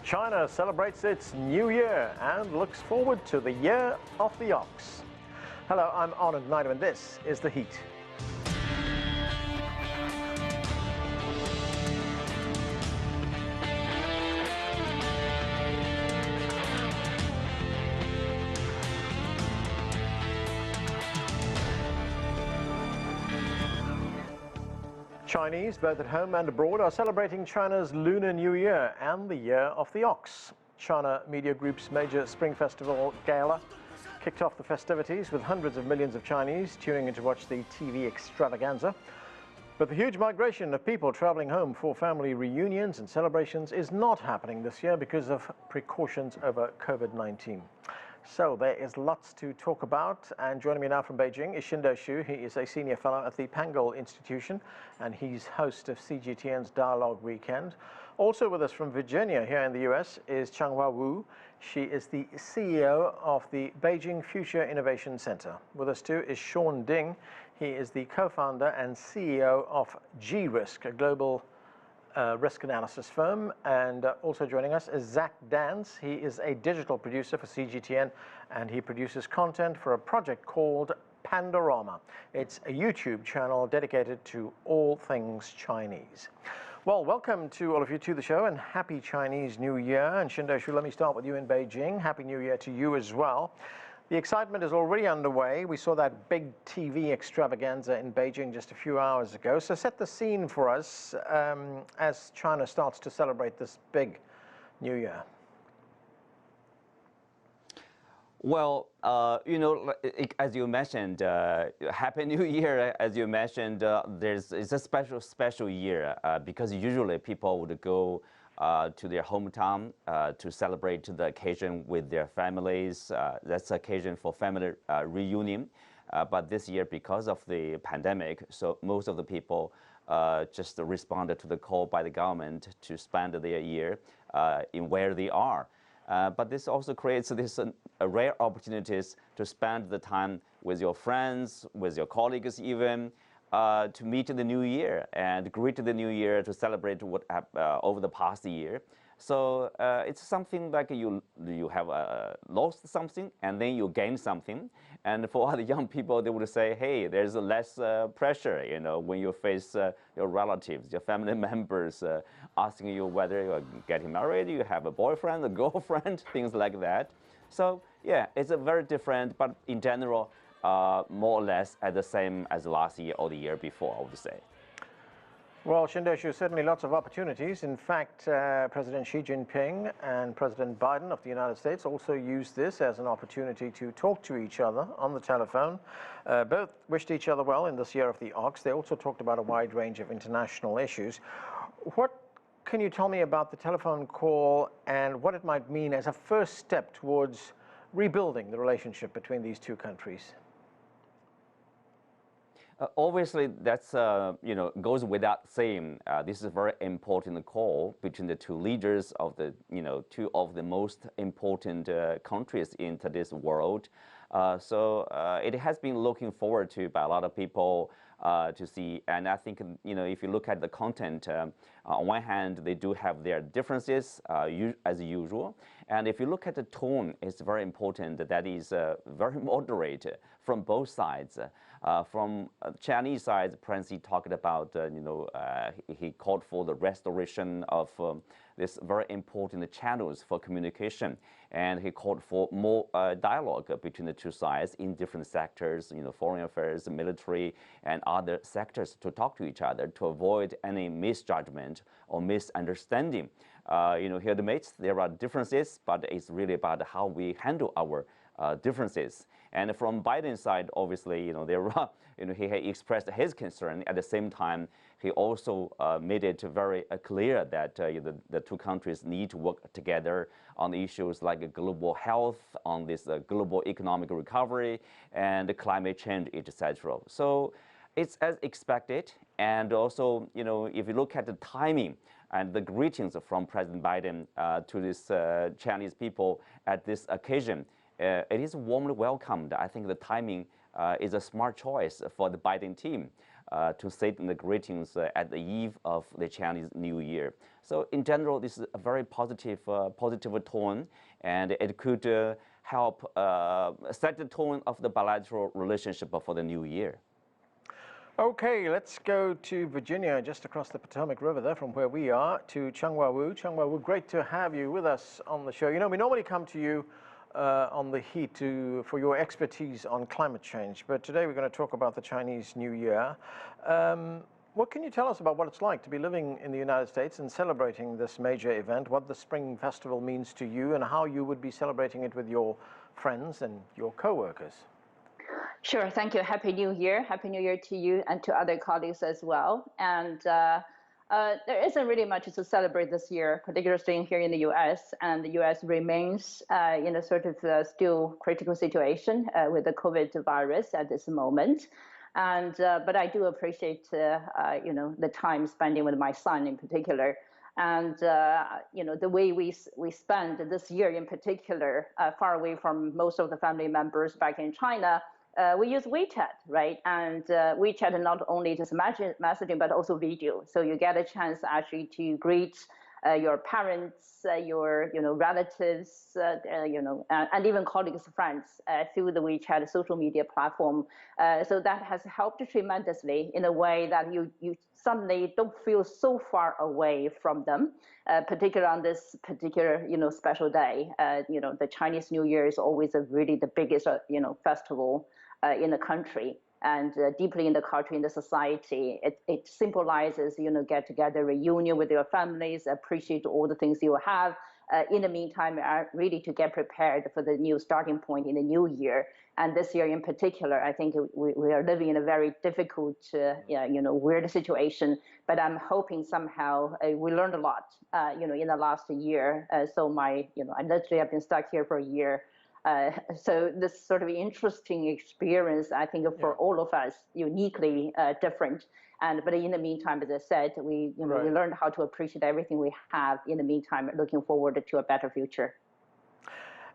China celebrates its New Year and looks forward to the Year of the Ox. Hello, I'm Arnold Naidoo and this is The Heat. Chinese, both at home and abroad, are celebrating China's Lunar New Year and the Year of the Ox. China Media Group's major Spring Festival gala kicked off the festivities with hundreds of millions of Chinese tuning in to watch the TV extravaganza. But the huge migration of people traveling home for family reunions and celebrations is not happening this year because of precautions over COVID-19. So there is lots to talk about, and joining me now from Beijing is Shindo Xu. He is a senior fellow at the Pangal Institution and he's host of CGTN's Dialogue Weekend. Also with us from Virginia here in the US is Changhua Wu. She is the CEO of the Beijing Future Innovation Center. With us too is Sean Ding. He is the co-founder and CEO of G-Risk, a global risk analysis firm. And also joining us is Zach Dance. He is a digital producer for CGTN and he produces content for a project called Pandorama. It's a YouTube channel dedicated to all things Chinese. Well, welcome to all of you to the show and happy Chinese New Year. And Shindo Xu, let me start with you in Beijing. Happy New Year to you as well. The excitement is already underway. We saw that big TV extravaganza in Beijing just a few hours ago. So set the scene for us as China starts to celebrate this big New Year. Well, as you mentioned, Happy New Year. As you mentioned, it's a special year because usually people would go to their hometown to celebrate the occasion with their families. That's the occasion for family reunion. But this year, because of the pandemic, so most of the people just responded to the call by the government to spend their year in where they are. But this also creates this rare opportunities to spend the time with your friends, with your colleagues even, to meet the new year and greet the new year, to celebrate what over the past year. So it's something like you have lost something and then you gain something. And for other young people, they would say, hey, there's less pressure, when you face your relatives, your family members asking you whether you're getting married, you have a boyfriend, a girlfriend, things like that. So yeah, it's a very different, but in general, more or less at the same as last year or the year before, I would say. Well, Shindo Xu, certainly lots of opportunities. In fact, President Xi Jinping and President Biden of the United States also used this as an opportunity to talk to each other on the telephone. Both wished each other well in this Year of the Ox. They also talked about a wide range of international issues. What can you tell me about the telephone call and what it might mean as a first step towards rebuilding the relationship between these two countries? Obviously, that's goes without saying. This is a very important call between the two leaders of the two of the most important countries in today's world. So it has been looking forward to by a lot of people to see. And I think if you look at the content, on one hand they do have their differences as usual. And if you look at the tone, it's very important. That is very moderate from both sides. From Chinese side, Prince Xi talked about, he called for the restoration of this very important channels for communication. And he called for more dialogue between the two sides in different sectors, foreign affairs, military, and other sectors to talk to each other to avoid any misjudgment or misunderstanding. Here the mates, there are differences, but it's really about how we handle our differences. And from Biden's side, obviously, there are, he expressed his concern. At the same time, he also made it very clear that the two countries need to work together on issues like global health, on this global economic recovery, and climate change, etc. So it's as expected. And also, if you look at the timing and the greetings from President Biden to this Chinese people at this occasion, it is warmly welcomed. I think the timing is a smart choice for the Biden team. to say the greetings at the eve of the Chinese New Year. So in general, this is a very positive tone, and it could help set the tone of the bilateral relationship for the new year. Okay, let's go to Virginia, just across the Potomac River there from where we are, to Changhua Wu. Changhua Wu, great to have you with us on the show. You know, we normally come to you on the heat for your expertise on climate change, but today we're going to talk about the Chinese New Year. What can you tell us about what it's like to be living in the United States and celebrating this major event, what the Spring Festival means to you, and how you would be celebrating it with your friends and your co-workers? Sure, thank you. Happy New Year. Happy New Year to you and to other colleagues as well. And there isn't really much to celebrate this year, particularly here in the U.S. And the U.S. remains in a sort of still critical situation with the COVID virus at this moment. And but I do appreciate the time spending with my son in particular. And the way we spend this year in particular, far away from most of the family members back in China. We use WeChat, right? And WeChat not only just messaging, but also video. So you get a chance actually to greet your parents, your relatives, and even colleagues, friends through the WeChat social media platform. So that has helped tremendously in a way that you suddenly don't feel so far away from them, particularly on this particular special day. The Chinese New Year is always really the biggest festival in the country, and deeply in the culture, in the society. It symbolizes get together, reunion with your families, appreciate all the things you have. In the meantime, really to get prepared for the new starting point in the new year. And this year in particular, I think we are living in a very difficult, weird situation. But I'm hoping somehow we learned a lot, in the last year. So I literally have been stuck here for a year. So this sort of interesting experience, I think, for all of us, uniquely different. But in the meantime, as I said, we learned how to appreciate everything we have. In the meantime, looking forward to a better future.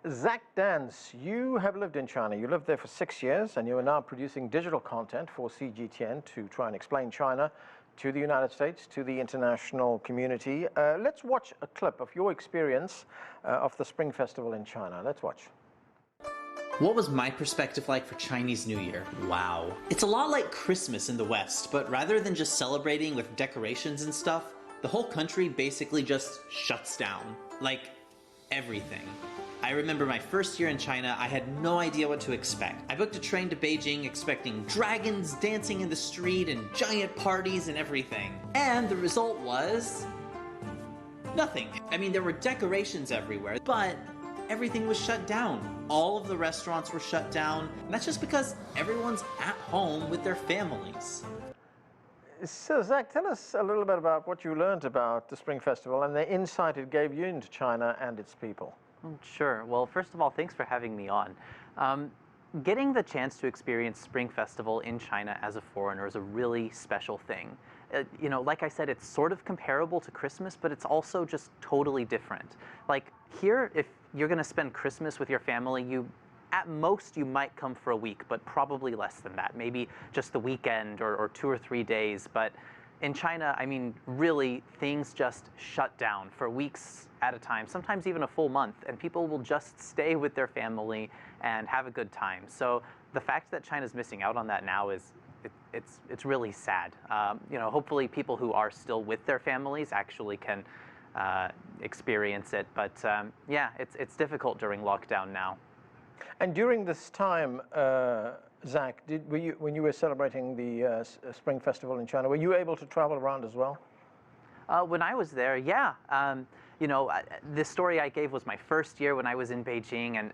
Zach Dance, you have lived in China. You lived there for 6 years, and you are now producing digital content for CGTN to try and explain China to the United States, to the international community. Let's watch a clip of your experience of the Spring Festival in China. Let's watch. What was my perspective like for Chinese New Year? Wow. It's a lot like Christmas in the West, but rather than just celebrating with decorations and stuff, the whole country basically just shuts down. Like, everything. I remember my first year in China, I had no idea what to expect. I booked a train to Beijing expecting dragons dancing in the street and giant parties and everything. And the result was nothing. I mean, there were decorations everywhere, but everything was shut down. All of the restaurants were shut down, and that's just because everyone's at home with their families. So, Zach, tell us a little bit about what you learned about the Spring Festival and the insight it gave you into China and its people. Sure. Well, first of all, thanks for having me on. Getting the chance to experience Spring Festival in China as a foreigner is a really special thing. Like I said, it's sort of comparable to Christmas, but it's also just totally different. Like here, if you're going to spend Christmas with your family, at most you might come for a week, but probably less than that. Maybe just the weekend or 2 or 3 days. But in China, I mean, really, things just shut down for weeks at a time, sometimes even a full month, and people will just stay with their family and have a good time. So the fact that China's missing out on that now it's really sad. Hopefully people who are still with their families actually can experience it. But yeah, it's difficult during lockdown now. And during this time, Zach, when you were celebrating the Spring Festival in China, were you able to travel around as well? When I was there, yeah. The story I gave was my first year when I was in Beijing, and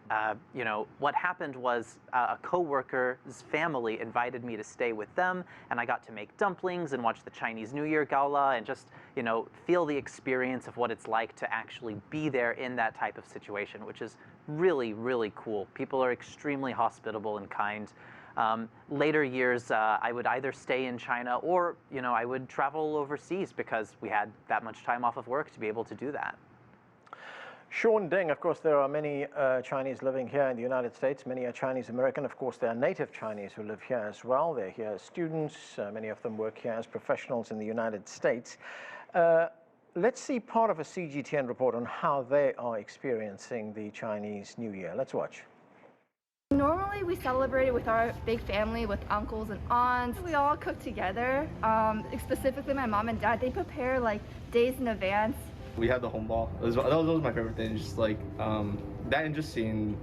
what happened was a coworker's family invited me to stay with them, and I got to make dumplings and watch the Chinese New Year gala and just feel the experience of what it's like to actually be there in that type of situation, which is really, really cool. People are extremely hospitable and kind. Later years, I would either stay in China or, I would travel overseas because we had that much time off of work to be able to do that. Sean Ding, of course, there are many Chinese living here in the United States. Many are Chinese American. Of course, there are native Chinese who live here as well. They're here as students. Many of them work here as professionals in the United States. Let's see part of a CGTN report on how they are experiencing the Chinese New Year. Let's watch. Normally we celebrate it with our big family, with uncles and aunts. We all cook together. Specifically my mom and dad, they prepare like days in advance. We had the home ball. That was my favorite thing. Just like that, and just seeing,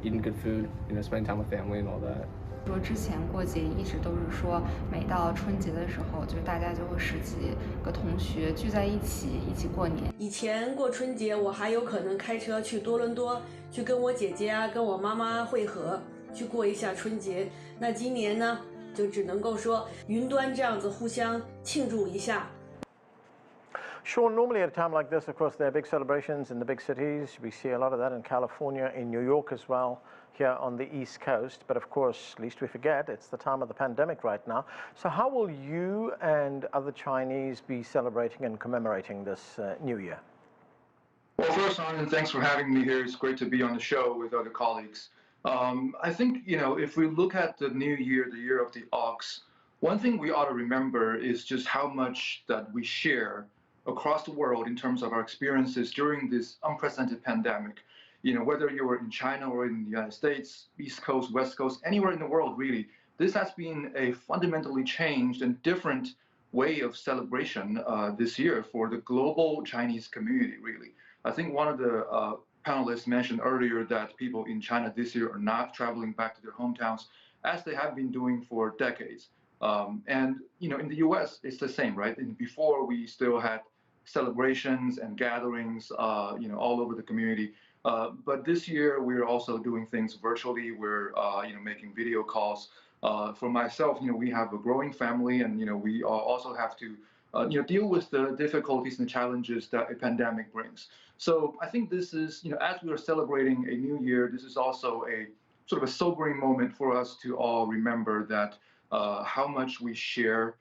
eating good food, you know, spending time with family and all that. 说之前过节一直都是说，每到春节的时候，就是大家就会十几个同学聚在一起过年。以前过春节，我还有可能开车去多伦多，去跟我姐姐啊、跟我妈妈会合，去过一下春节。那今年呢，就只能够说云端这样子互相庆祝一下。 Sean, normally at a time like this, of course, there are big celebrations in the big cities. We see a lot of that in California, in New York as well, here on the East Coast. But of course, lest we forget, it's the time of the pandemic right now. So how will you and other Chinese be celebrating and commemorating this New Year? Well, first, Anand, thanks for having me here. It's great to be on the show with other colleagues. I think, you know, if we look at the New Year, the Year of the Ox, one thing we ought to remember is just how much that we share across the world in terms of our experiences during this unprecedented pandemic. You know, whether you were in China or in the United States, East Coast, West Coast, anywhere in the world, really, this has been a fundamentally changed and different way of celebration this year for the global Chinese community, really. I think one of the panelists mentioned earlier that people in China this year are not traveling back to their hometowns as they have been doing for decades. And, you know, in the US, it's the same, right? And before, we still had celebrations and gatherings, you know, all over the community. But this year, we're also doing things virtually. We're, you know, making video calls. For myself, you know, we have a growing family, and, you know, we also have to, you know, deal with the difficulties and challenges that a pandemic brings. So I think this is, you know, as we are celebrating a new year, this is also a sort of a sobering moment for us to all remember that how much we share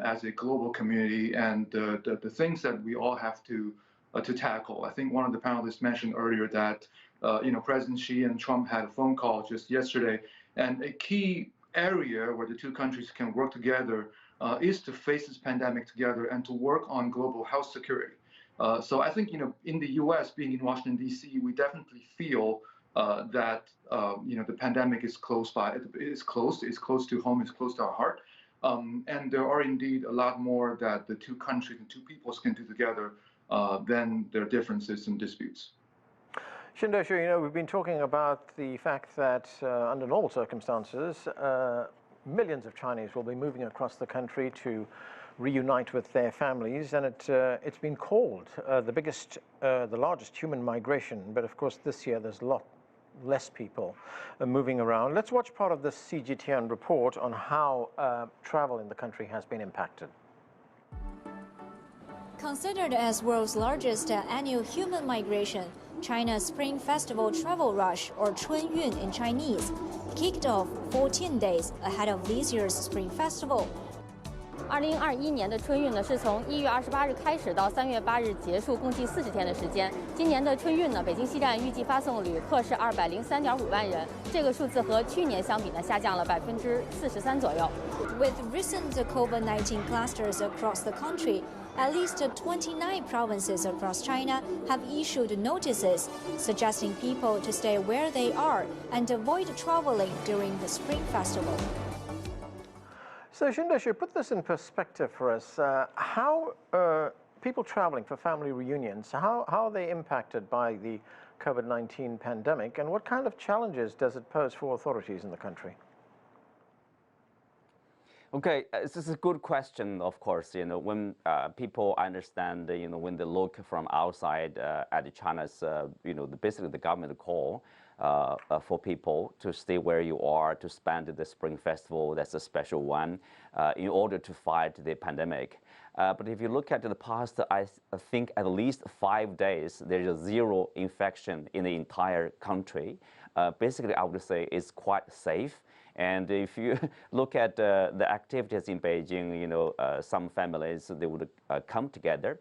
as a global community, and the things that we all have to tackle. I think one of the panelists mentioned earlier that you know, President Xi and Trump had a phone call just yesterday, and a key area where the two countries can work together is to face this pandemic together and to work on global health security. So I think, you know, in the U.S., being in Washington D.C., we definitely feel that you know, the pandemic is close by. It's close to home. It's close to our heart. And there are indeed a lot more that the two countries and two peoples can do together than their differences and disputes. Shindoshu, you know, we've been talking about the fact that under normal circumstances, millions of Chinese will be moving across the country to reunite with their families, and it's been called the largest human migration. But of course, this year there's a lot less people moving around. Let's watch part of this CGTN report on how travel in the country has been impacted. Considered as world's largest annual human migration, China's Spring Festival Travel Rush, or Chunyun in Chinese, kicked off 14 days ahead of this year's Spring Festival. 2021年的春运呢，是从1月28日开始到3月8日结束，共计40天的时间。今年的春运呢，北京西站预计发送旅客是203.5万人，这个数字和去年相比呢，下降了43%左右。With recent COVID-19 clusters across the country, at least 29 provinces across China have issued notices suggesting people to stay where they are and avoid traveling during the Spring Festival. So, Shindoshu, put this in perspective for us. How people traveling for family reunions, how are they impacted by the COVID-19 pandemic, and what kind of challenges does it pose for authorities in the country? Okay, this is a good question, of course. You know, when people understand, you know, when they look from outside at China's, you know, basically the government call for people to stay where you are, to spend the Spring Festival, that's a special one, in order to fight the pandemic. But if you look at the past, I think at least 5 days, there's a zero infection in the entire country. Basically, I would say it's quite safe. And if you look at the activities in Beijing, you know, some families, they would come together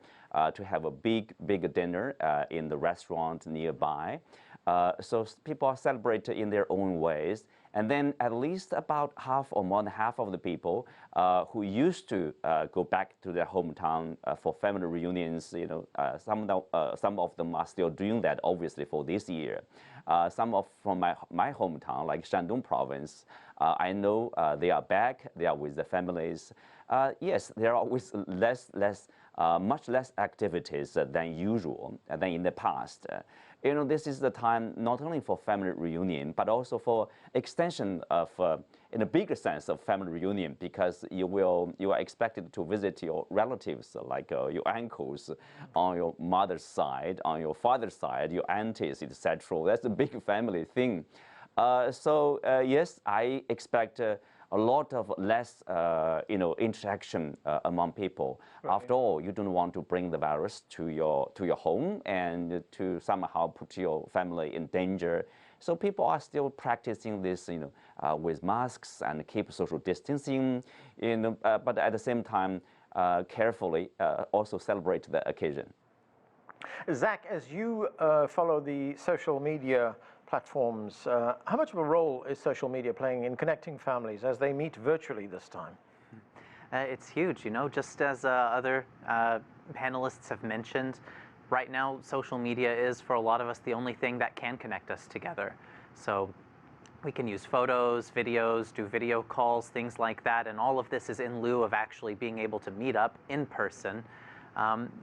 to have a big dinner in the restaurant nearby. So people are celebrating in their own ways. And then at least about half or more than half of the people who used to go back to their hometown for family reunions, you know, some of them are still doing that, obviously, for this year. Some from my hometown, like Shandong province, I know they are back, they are with their families. Yes, there are always much less activities than usual, than in the past. You know, this is the time not only for family reunion, but also for extension of, in a bigger sense, of family reunion, because you are expected to visit your relatives, like your uncles on your mother's side, on your father's side, your aunties, etc. That's a big family thing. So yes, I expect a lot of less, you know, interaction among people. Right. After all, you don't want to bring the virus to your home and to somehow put your family in danger. So people are still practicing this, you know, with masks and keep social distancing, you know, but at the same time, carefully also celebrate the occasion. Zach, as you follow the social media platforms, how much of a role is social media playing in connecting families as they meet virtually this time? It's huge, you know, just as other panelists have mentioned, right now social media is, for a lot of us, the only thing that can connect us together. So we can use photos, videos, do video calls, things like that, and all of this is in lieu of actually being able to meet up in person.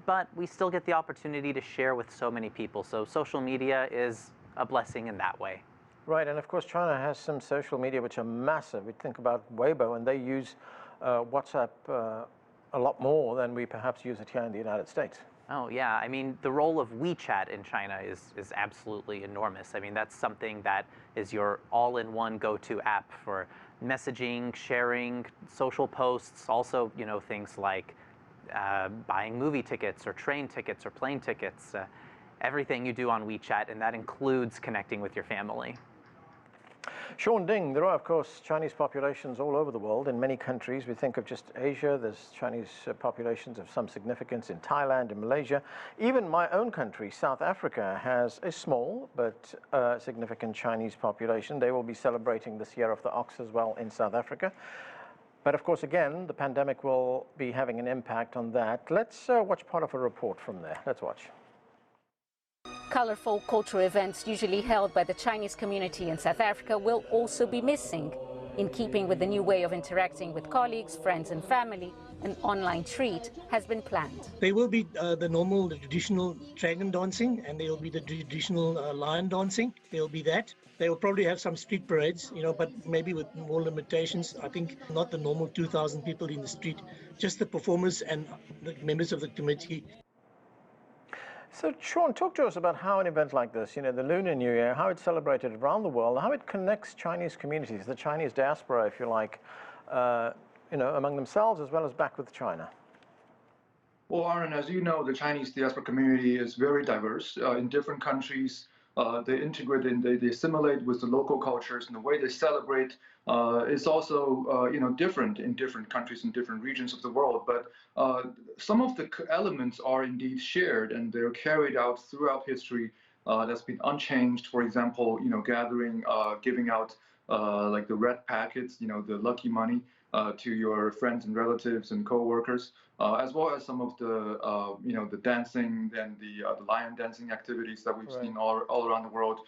But we still get the opportunity to share with so many people. So social media is a blessing in that way. Right, and of course China has some social media which are massive. We think about Weibo, and they use WhatsApp a lot more than we perhaps use it here in the United States. Oh yeah, I mean, the role of WeChat in China is absolutely enormous. I mean, that's something that is your all-in-one go-to app for messaging, sharing, social posts, also, you know, things like buying movie tickets or train tickets or plane tickets. Everything you do on WeChat, and that includes connecting with your family. Sean Ding, there are, of course, Chinese populations all over the world in many countries. We think of just Asia, there's Chinese populations of some significance in Thailand and Malaysia. Even my own country, South Africa, has a small but significant Chinese population. They will be celebrating this Year of the Ox as well in South Africa. But of course, again, the pandemic will be having an impact on that. Let's watch part of a report from there. Let's watch. Colorful cultural events usually held by the Chinese community in South Africa will also be missing. In keeping with the new way of interacting with colleagues, friends and family, an online treat has been planned. There will be the traditional dragon dancing, and there will be the traditional lion dancing. There will be that. They will probably have some street parades, you know, but maybe with more limitations. I think not the normal 2,000 people in the street, just the performers and the members of the committee. So, Sean, talk to us about how an event like this, you know, the Lunar New Year, how it's celebrated around the world, how it connects Chinese communities, the Chinese diaspora, if you like, you know, among themselves as well as back with China. Well, Aaron, as you know, the Chinese diaspora community is very diverse. In different countries, they integrate and they assimilate with the local cultures, and the way they celebrate is also you know, different in different countries and different regions of the world. But some of the elements are indeed shared, and they're carried out throughout history. That's been unchanged. For example, you know, gathering, giving out like the red packets, you know, the lucky money to your friends and relatives and co-workers, as well as some of the you know, the dancing and the lion dancing activities that we've seen all around the world.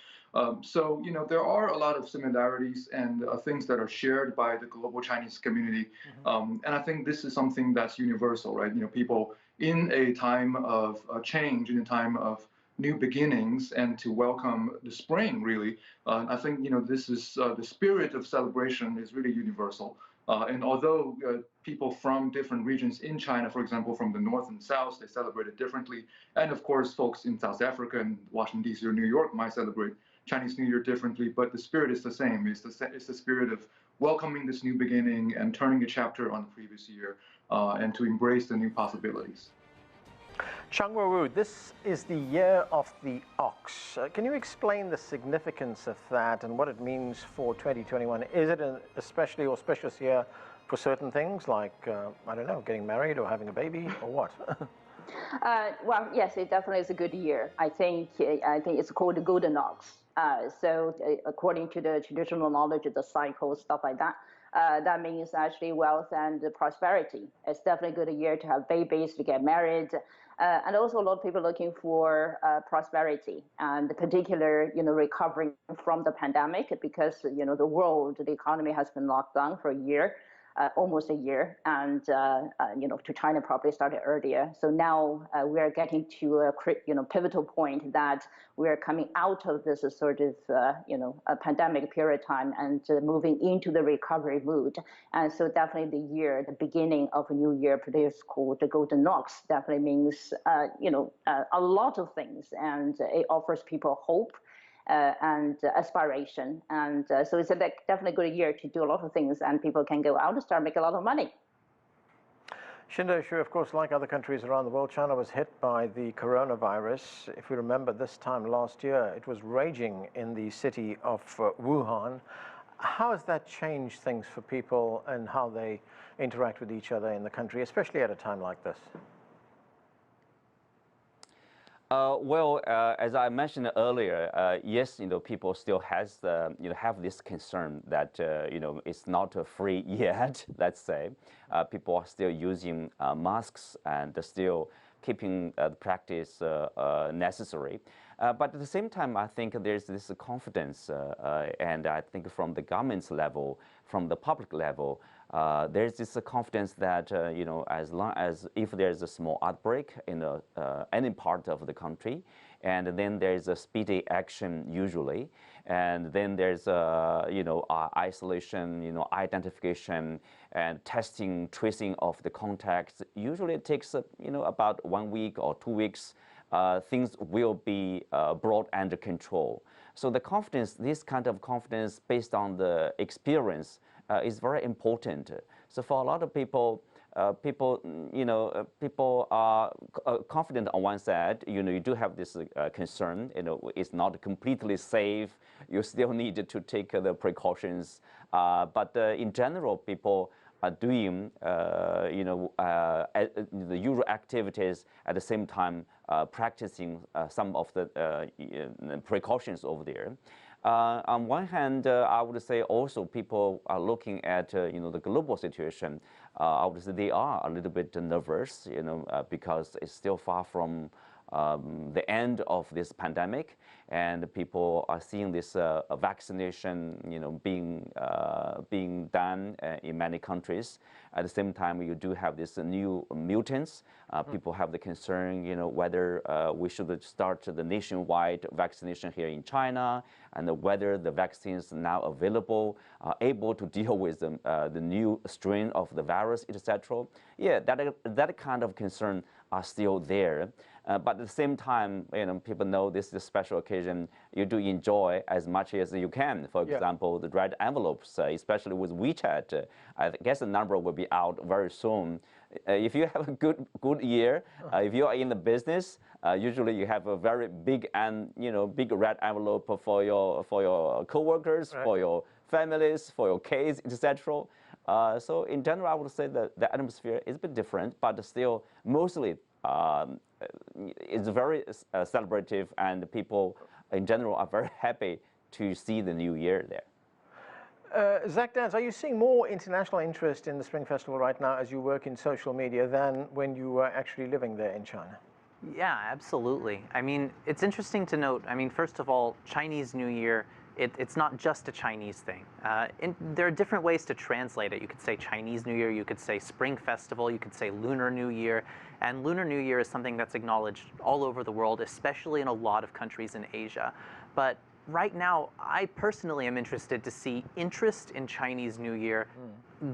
So you know, there are a lot of similarities and things that are shared by the global Chinese community, and I think this is something that's universal, right? You know, people in a time of change, in a time of new beginnings, and to welcome the spring, really. I think, you know, this is the spirit of celebration is really universal. And although people from different regions in China, for example, from the north and south, they celebrate it differently. And of course, folks in South Africa and Washington, D.C. or New York might celebrate Chinese New Year differently, but the spirit is the same. It's the spirit of welcoming this new beginning and turning a chapter on the previous year, and to embrace the new possibilities. Wu, this is the year of the ox. Can you explain the significance of that and what it means for 2021? Is it an especially auspicious year for certain things like, I don't know, getting married or having a baby or what? Well, yes, it definitely is a good year. I think it's called the golden ox. According to the traditional knowledge of the cycle, stuff like that, that means actually wealth and prosperity. It's definitely a good year to have babies, to get married, and also a lot of people looking for prosperity and particular, recovering from the pandemic because, the world, the economy has been locked down for a year. Almost a year, and to China probably started earlier. So now we are getting to a pivotal point that we are coming out of this sort of a pandemic period of time and moving into the recovery mood. And so definitely the beginning of a new year, particularly called the Golden Ox, definitely means a lot of things, and it offers people hope. And aspiration, and so it's definitely a good year to do a lot of things, and people can go out and start making a lot of money. Shindo Shu, of course, like other countries around the world, China was hit by the coronavirus. If we remember this time last year, it was raging in the city of Wuhan. How has that changed things for people and how they interact with each other in the country, especially at a time like this? As I mentioned earlier, yes, people still have this concern that it's not free yet. Let's say people are still using masks and still keeping the practice necessary. But at the same time, I think there's this confidence, and I think from the government's level, from the public level, there's this confidence that as long as if there's a small outbreak in any part of the country, and then there's a speedy action usually, and then there's isolation, identification, and testing, tracing of the contacts. Usually it takes about 1 week or 2 weeks. Things will be brought under control. So the confidence, this kind of confidence based on the experience, is very important. So for a lot of people, people are confident on one side. You do have this concern. It's not completely safe. You still need to take the precautions. But in general, people are doing the usual activities at the same time, practicing some of the precautions over there. On one hand, I would say also people are looking at the global situation. I would say they are a little bit nervous, because it's still far from the end of this pandemic, and people are seeing this vaccination, being done in many countries. At the same time, you do have these new mutants. People have the concern, whether we should start the nationwide vaccination here in China, and whether the vaccines now available are able to deal with the new strain of the virus, etc. Yeah, that kind of concern are still there. But at the same time, people know this is a special occasion. You do enjoy as much as you can. For example, the red envelopes, especially with WeChat, I guess the number will be out very soon. If you have a good year, if you are in the business, usually you have a very big big red envelope for your coworkers, right, for your families, for your kids, etc. So in general, I would say that the atmosphere is a bit different, but still mostly it's very celebrative, and people in general are very happy to see the new year there. Zach Dance, are you seeing more international interest in the Spring Festival right now as you work in social media than when you were actually living there in China? Yeah, absolutely. I mean, it's interesting to note, first of all, Chinese New Year, it's not just a Chinese thing. There are different ways to translate it. You could say Chinese New Year, you could say Spring Festival, you could say Lunar New Year. And Lunar New Year is something that's acknowledged all over the world, especially in a lot of countries in Asia. But right now, I personally am interested to see interest in Chinese New Year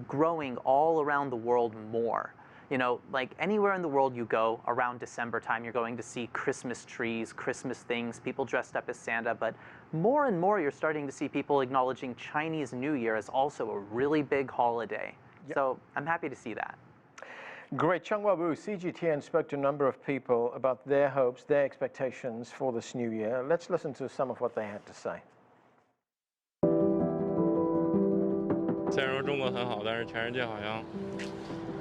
growing all around the world more. Like anywhere in the world you go around December time, you're going to see Christmas trees, Christmas things, people dressed up as Santa, but more and more you're starting to see people acknowledging Chinese New Year as also a really big holiday. Yep. So I'm happy to see that. Great. Chung Wa-Wu, CGTN spoke to a number of people about their hopes, their expectations for this new year. Let's listen to some of what they had to say. 虽然说中国很好，但是全世界好像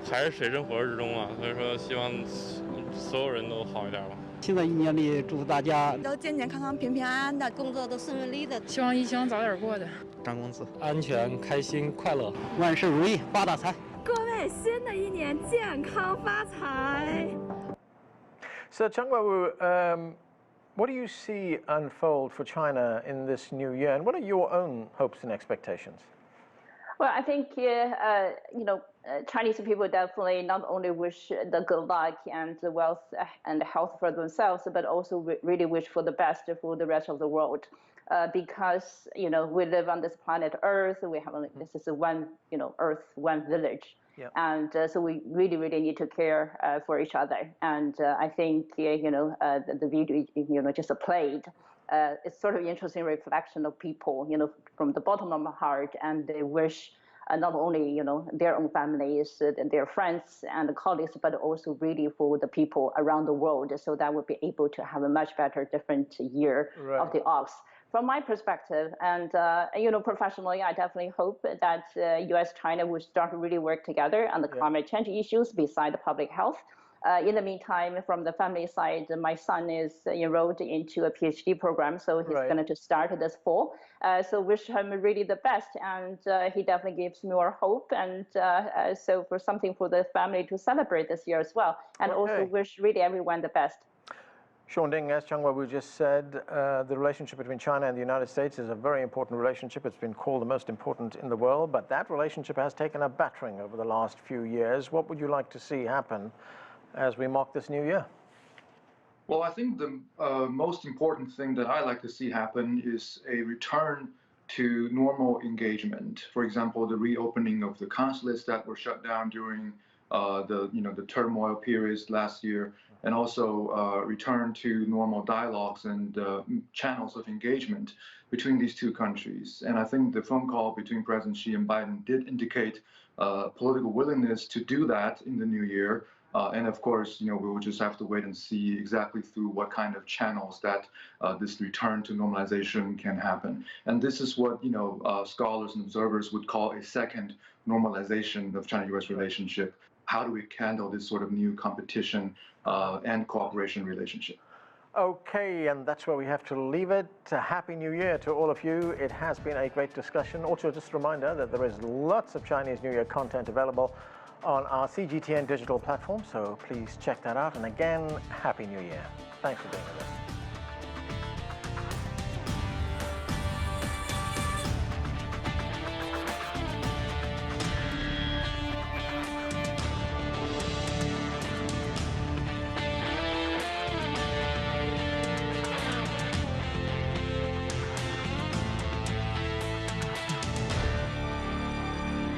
还是水深火热之中啊。所以说，希望所有人都好一点吧。新的一年里，祝大家都健健康康、平平安安的，工作都顺顺利的。希望疫情早点过的。涨工资，安全、开心、快乐，万事如意，发大财。各位，新的一年健康发财。So Chung Wa-Wu, what do you see unfold for China in this new year, and what are your own hopes and expectations? Well, I think Chinese people definitely not only wish the good luck and the wealth and health for themselves, but also really wish for the best for the rest of the world. Because we live on this planet Earth, we have this is one Earth, one village, and so we really need to care for each other. And I think the video just played. It's sort of interesting reflection of people, from the bottom of my heart, and they wish not only their own families, their friends and colleagues, but also really for the people around the world, so that we'll be able to have a much better, different year of the ox. From my perspective, and professionally, I definitely hope that U.S.-China will start to really work together on the climate change issues beside the public health. In the meantime, from the family side, my son is enrolled into a PhD program, so he's going to start this fall. So wish him really the best, and he definitely gives more hope, and so for something for the family to celebrate this year as well, and also wish really everyone the best. Sean Ding, as Chung Wa-Wu just said, the relationship between China and the United States is a very important relationship. It's been called the most important in the world, but that relationship has taken a battering over the last few years. What would you like to see happen as we mark this new year? Well, I think the most important thing that I like to see happen is a return to normal engagement. For example, the reopening of the consulates that were shut down during the turmoil periods last year, and also return to normal dialogues and channels of engagement between these two countries. And I think the phone call between President Xi and Biden did indicate political willingness to do that in the new year. And of course, we will just have to wait and see exactly through what kind of channels that this return to normalization can happen. And this is what scholars and observers would call a second normalization of China-U.S. relationship. How do we handle this sort of new competition and cooperation relationship? Okay, and that's where we have to leave it. Happy New Year to all of you. It has been a great discussion. Also, just a reminder that there is lots of Chinese New Year content available on our CGTN digital platform, so please check that out. And again, Happy New Year. Thanks for being with us.